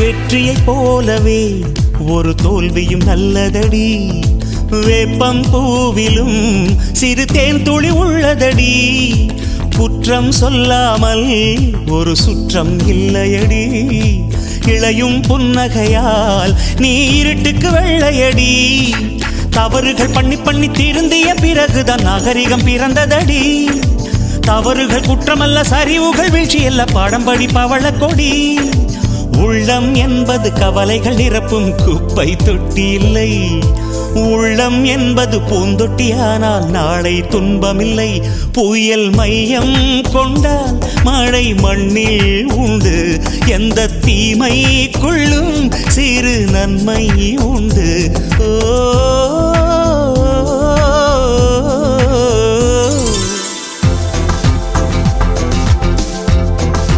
வெற்றியைப் போலவே ஒரு தோல்வியும் நல்லதடி. வேப்பம் பூவிலும் சிறு தேன் துளி உள்ளதடி. குற்றம் சொல்லாமல் ஒரு சுற்றம் இல்லையடி. இளையும் புன்னகையால் நீ இருட்டுக்கு வெள்ளையடி. தவறுகள் பண்ணி பண்ணி திருந்திய பிறகுதான் நாகரிகம் பிறந்ததடி. தவறுகள் குற்றமல்ல, சரிவுகள் வீழ்ச்சியல்ல, பாடம்படி பவள கொடி. உள்ளம் என்பது கவலைகள் நிரப்பும் குப்பை தொட்டி இல்லை. உள்ளம் என்பது பூந்தொட்டியானால் நாளை துன்பமில்லை. புயல் மையம் கொண்டால் மழை மண்ணில் உண்டு. எந்த தீமைக்குள்ளும் சிறு நன்மை உண்டு. ஓ